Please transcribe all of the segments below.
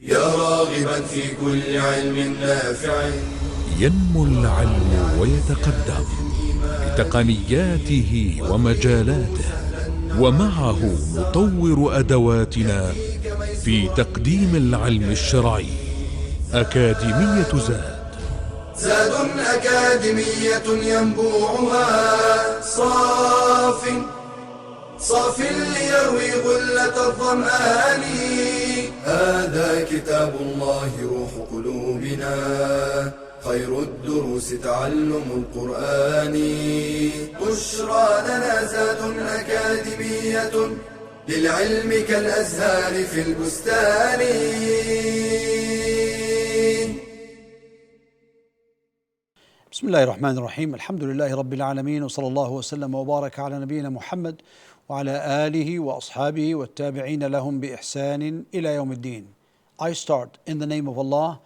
يا راغبا في كل علم نافع. ينمو العلم ويتقدم بتقنياته ومجالاته، ومعه نطور أدواتنا في تقديم العلم الشرعي. أكاديمية زاد أكاديمية ينبوعها صاف ليروي غلة الظمآن. هذا كتاب الله روح قلوبنا، خير الدروس تعلم القرآن. بشرى لنا زاد أكاديمية للعلم كالأزهار في البستان. بسم الله الرحمن الرحيم. الحمد لله رب العالمين، وصلى الله وسلم وبارك على نبينا محمد وعلى آله وأصحابه والتابعين لهم بإحسان إلى يوم الدين. I start in the name of Allah,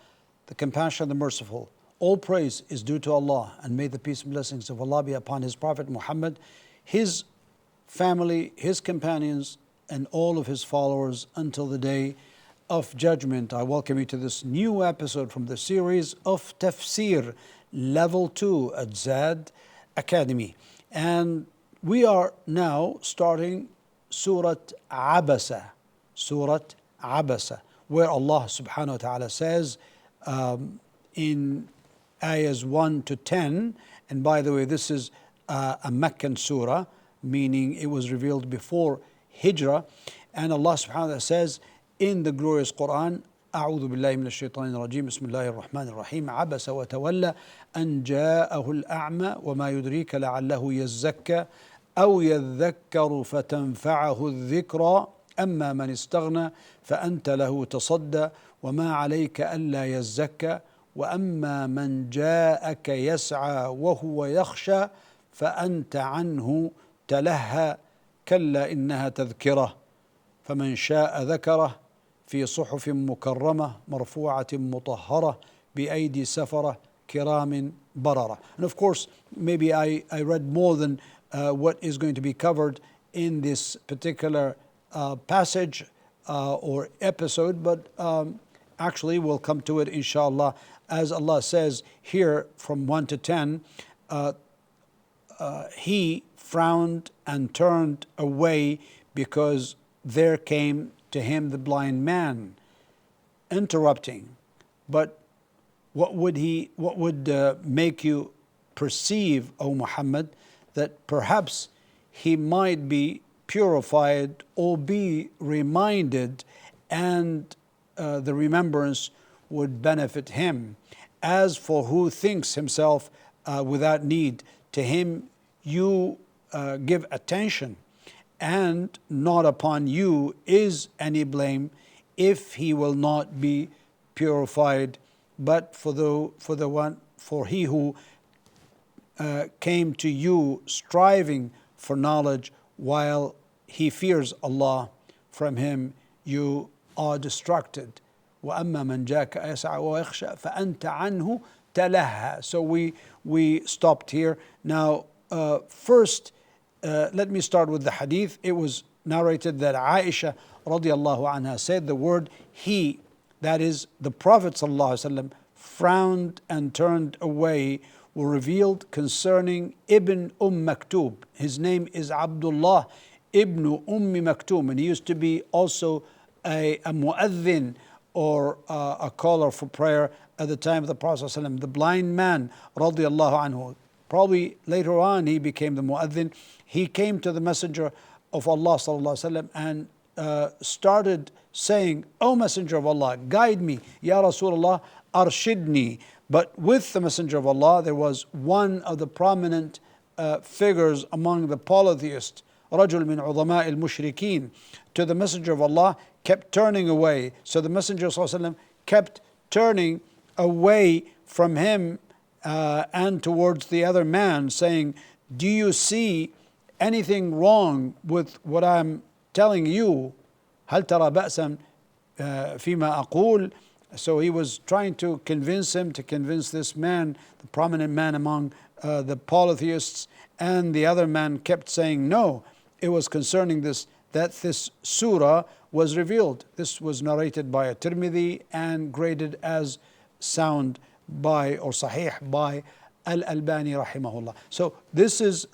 the Compassionate, the Merciful. All praise is due to Allah, and may the peace and blessings of Allah be upon His Prophet Muhammad, his family, his companions, and all of his followers until the day of judgment. I welcome you to this new episode from the series of Tafsir, Level 2 at Zad Academy. And we are now starting Surah Abasa, where Allah subhanahu wa ta'ala says in ayahs 1 to 10, and by the way, this is a Meccan surah, meaning it was revealed before Hijrah, and Allah subhanahu wa ta'ala says in the glorious Quran, أعوذ بالله من الشيطان الرجيم بسم الله الرحمن الرحيم عبس وتولى أن جاءه الأعمى وما يدريك لعله يزكى أو يذكر فتنفعه الذكرى أما من استغنى فأنت له تصدى وما عليك ألا يزكى وأما من جاءك يسعى وهو يخشى فأنت عنه تلهى كلا إنها تذكرة فمن شاء ذكره في صحف مكرمة مرفوعة مطهرة بأيدي سفرة كرام بررة. And of course, maybe I read more than what is going to be covered in this particular passage or episode, but actually we'll come to it inshallah. As Allah says here from 1 to 10, he frowned and turned away because there came to him the blind man, interrupting. But what would make you perceive, O Muhammad, that perhaps he might be purified or be reminded, and the remembrance would benefit him. As for who thinks himself without need, to him you give attention, and not upon you is any blame if he will not be purified, but for he who came to you striving for knowledge while he fears Allah, from him you are distracted. وَأَمَّا مَنْ جَاءَكَ يَسْعَى وَيَخْشَى فَأَنْتَ عَنْهُ تَلَهَّى. So we stopped here. Now first, let me start with the hadith. It was narrated that Aisha radiallahu anha said the word he, that is the Prophet sallallahu alaihi wasallam, frowned and turned away, were revealed concerning Ibn Maktoum. His name is Abdullah Ibn Maktoum, and he used to be also a mu'adhin, or a caller for prayer at the time of the Prophet sallallahu alaihi wasallam. The blind man radiallahu anhu, probably later on he became the mu'adhin. He came to the Messenger of Allah sallallahu alaihi wasallam and started saying, "O Messenger of Allah, guide me, Ya Rasulullah, arshidni." But with the Messenger of Allah there was one of the prominent figures among the polytheists, رجل من عظماء المشركين. To the Messenger of Allah, kept turning away. So the Messenger sallallahu alaihi wasallam kept turning away from him and towards the other man, saying, "Do you see anything wrong with what I'm telling you? هل ترى بأسا فيما أقول?" So he was trying to convince this man, the prominent man among the polytheists, and the other man kept saying no. It was concerning this that this surah was revealed. This was narrated by Tirmidhi and graded as sound by or sahih by Al-Albani rahimahullah. So this is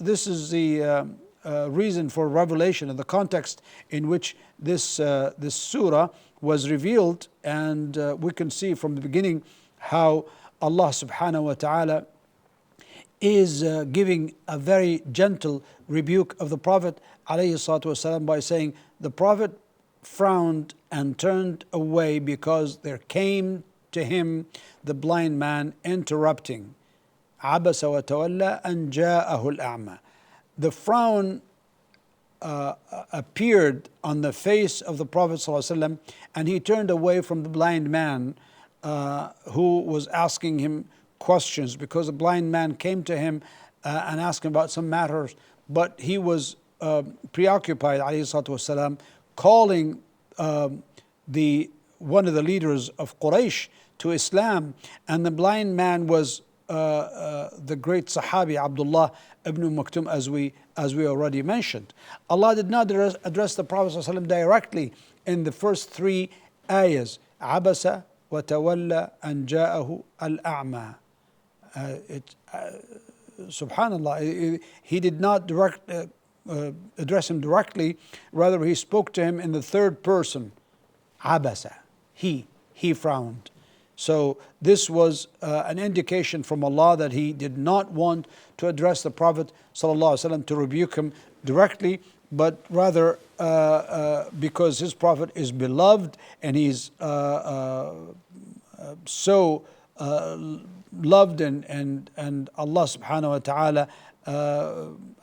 the reason for revelation and the context in which this surah was revealed, and we can see from the beginning how Allah subhanahu wa ta'ala is giving a very gentle rebuke of the Prophet alayhi salatu wasalam by saying the Prophet frowned and turned away because there came to him the blind man interrupting. عبس وتولى أن جاءه الأعمى. The frown appeared on the face of the Prophet ﷺ, and he turned away from the blind man who was asking him questions, because the blind man came to him and asked him about some matters, but he was preoccupied alayhi salatu wasalam, calling one of the leaders of Quraysh to Islam, and the blind man was the great Sahabi Abdullah ibn Maktum, as we already mentioned. Allah did not address the Prophet ﷺ directly in the first three ayahs. عبس وتولى أن جاءه الأعمى. Subhanallah, he did not address him directly, rather he spoke to him in the third person. عبس, he frowned. So this was an indication from Allah that He did not want to address the Prophet ﷺ to rebuke him directly, but rather because his Prophet is beloved and he's so loved, and Allah subhanahu wa ta'ala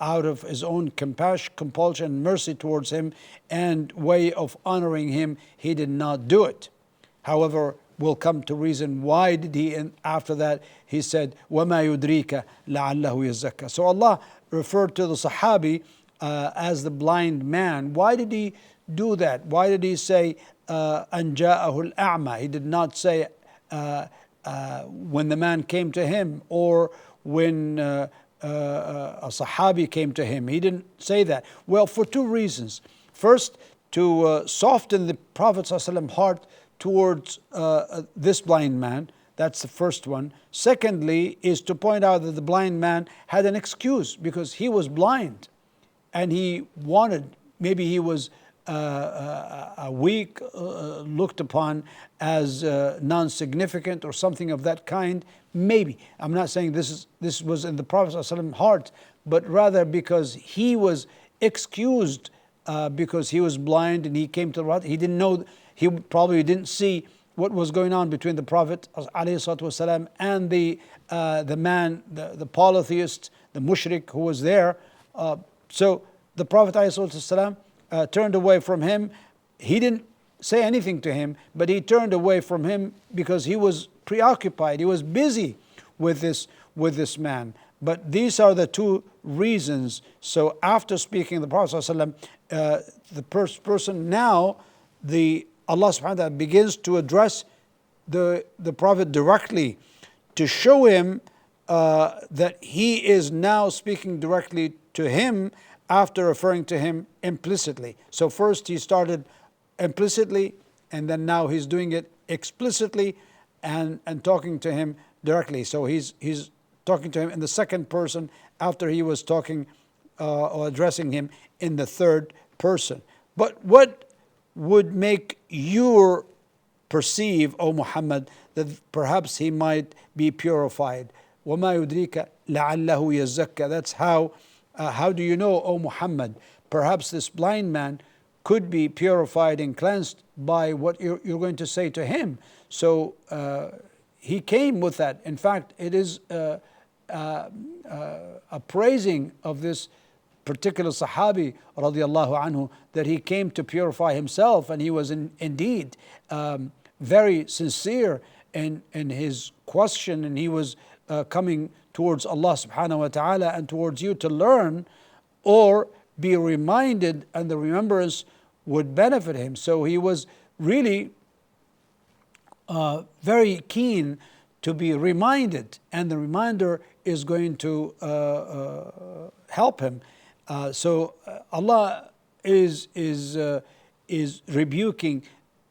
out of His own compassion, compulsion, mercy towards him and way of honoring him, He did not do it. However, we'll come to reason why did he, and after that he said وَمَا يُدْرِيكَ لَعَلَّهُ يَزَّكَّى. So Allah referred to the Sahabi as the blind man. Why did He do that? Why did He say أَنْ جَاءَهُ الْأَعْمَى? He did not say when the man came to him, or when a Sahabi came to him. He didn't say that. Well, for two reasons. First, to soften the Prophet ﷺ heart towards this blind man. That's the first one. Secondly, is to point out that the blind man had an excuse, because he was blind and he wanted, maybe he was weak, looked upon as non-significant or something of that kind. Maybe. I'm not saying this was in the Prophet ﷺ heart, but rather because he was excused because he was blind and he came to the Prophet. He didn't know, he probably didn't see what was going on between the Prophet ﷺ and the man, the polytheist, the mushrik who was there. So the Prophet ﷺ turned away from him. He didn't say anything to him, but he turned away from him because he was preoccupied. He was busy with this man. But these are the two reasons. So after speaking to the Prophet ﷺ, the person now, Allah subhanahu wa ta'ala begins to address the Prophet directly to show him that he is now speaking directly to him after referring to him implicitly. So first he started implicitly, and then now he's doing it explicitly and talking to him directly. So he's talking to him in the second person after he was talking or addressing him in the third person. But what would make you perceive, O Muhammad, that perhaps he might be purified? وَمَا يُدْرِيكَ لَعَلَّهُ يَزَّكَّى. That's how do you know, O Muhammad, perhaps this blind man could be purified and cleansed by what you're going to say to him. So he came with that. In fact, it is a praising of this particular Sahabi radiallahu anhu, that he came to purify himself, and he was indeed very sincere in his question, and he was coming towards Allah subhanahu wa ta'ala and towards you to learn or be reminded, and the remembrance would benefit him. So he was really very keen to be reminded, and the reminder is going to help him. So Allah is rebuking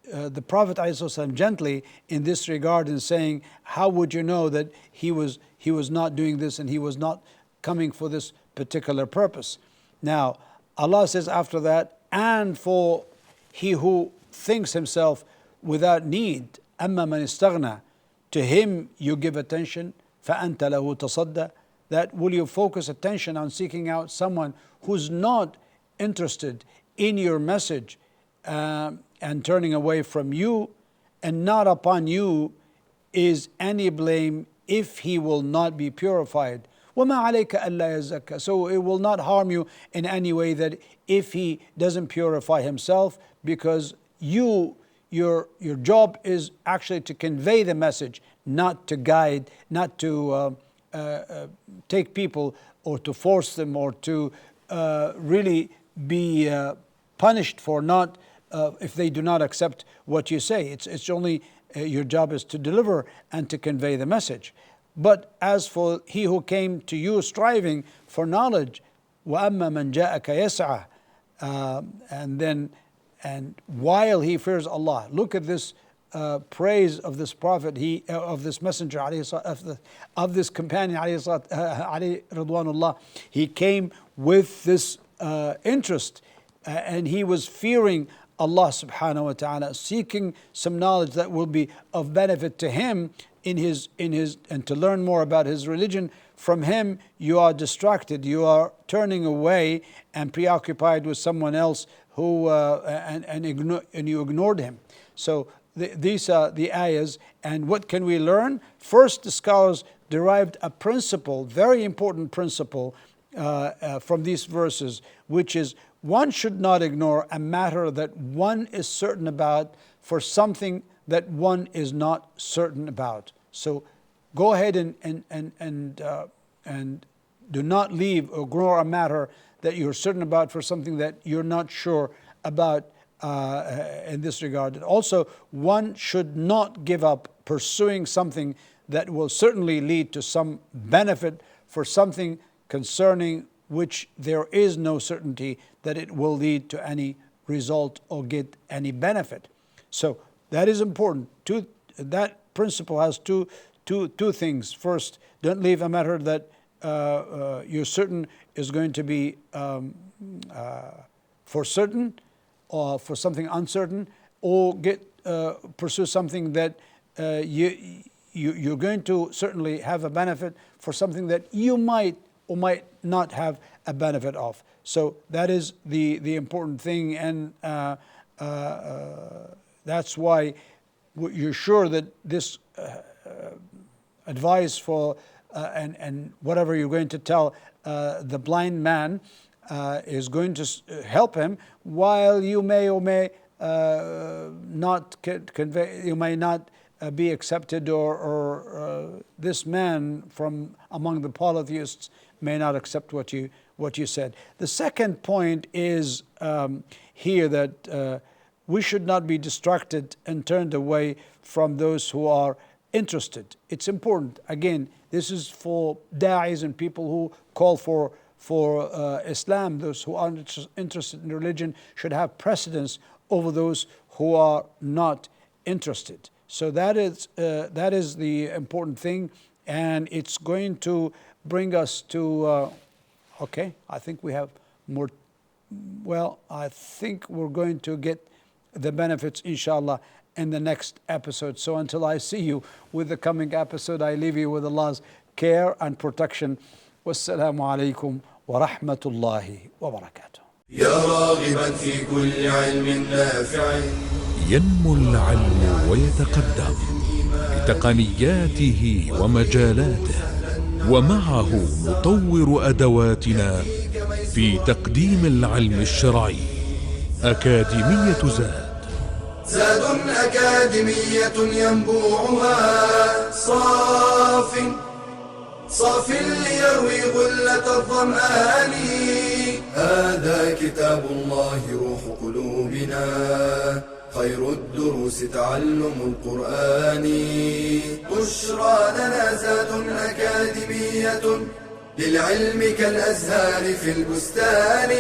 the Prophet ﷺ gently in this regard and saying, how would you know that he was not doing this and he was not coming for this particular purpose? Now, Allah says after that, and for he who thinks himself without need, أَمَّا مَنِ اسْتَغْنَى, to him you give attention, فَأَنْتَ لَهُ تَصَدَّى, that will you focus attention on seeking out someone who's not interested in your message and turning away from you, and not upon you is any blame if he will not be purified. وَمَا عَلَيْكَ أَلَّا يَزَّكَّى, so it will not harm you in any way that if he doesn't purify himself, because your job is actually to convey the message, not to guide, not to take people or to force them or to really be punished for not if they do not accept what you say. It's only your job is to deliver and to convey the message. But as for he who came to you striving for knowledge, وَأَمَّا مَنْ جَاءَكَ يَسْعَى, and while he fears Allah, look at this praise of this prophet, of this messenger, of this companion, alayhi ridwanullah. He came with this interest, and he was fearing Allah subhanahu wa ta'ala, seeking some knowledge that will be of benefit to him in his and to learn more about his religion. From him you are distracted, you are turning away and preoccupied with someone else who and you ignored him. So these are the ayahs, and what can we learn? First, the scholars derived a principle, very important principle from these verses, which is one should not ignore a matter that one is certain about for something that one is not certain about. So go ahead and do not leave or ignore a matter that you're certain about for something that you're not sure about in this regard. And also, one should not give up pursuing something that will certainly lead to some benefit for something concerning which there is no certainty that it will lead to any result or get any benefit. So that is important. That principle has two things. First, don't leave a matter that you're certain is going to be for certain, or for something uncertain, or pursue something that you're going to certainly have a benefit for something that you might or might not have a benefit of. So that is the important thing, and that's why you're sure that this advice for and whatever you're going to tell the blind man is going to help him, while you may or may not convey, you may not be accepted, or this man from among the polytheists may not accept what you said. The second point is here that we should not be distracted and turned away from those who are interested. It's important. Again, this is for da'is and people who call for Islam. Those who are interested in religion should have precedence over those who are not interested. So that is the important thing, and it's going to bring us to okay, I think we have more. Well, I think we're going to get the benefits, inshallah, in the next episode. So until I see you with the coming episode, I leave you with Allah's care and protection. Wassalamu alaikum wa rahmatullahi wa barakatuh. يا راغبا في كل علم نافع ينمو العلم ويتقدم بتقنياته ومجالاته، ومعه نطور أدواتنا في تقديم العلم الشرعي. أكاديمية زاد أكاديمية ينبوعها صاف ليروي غلة الظمآن. هذا كتاب الله روح قلوبنا، خير الدروس تعلم القرآن. بشرى لنا زاد أكاديمية للعلم كالأزهار في البستان.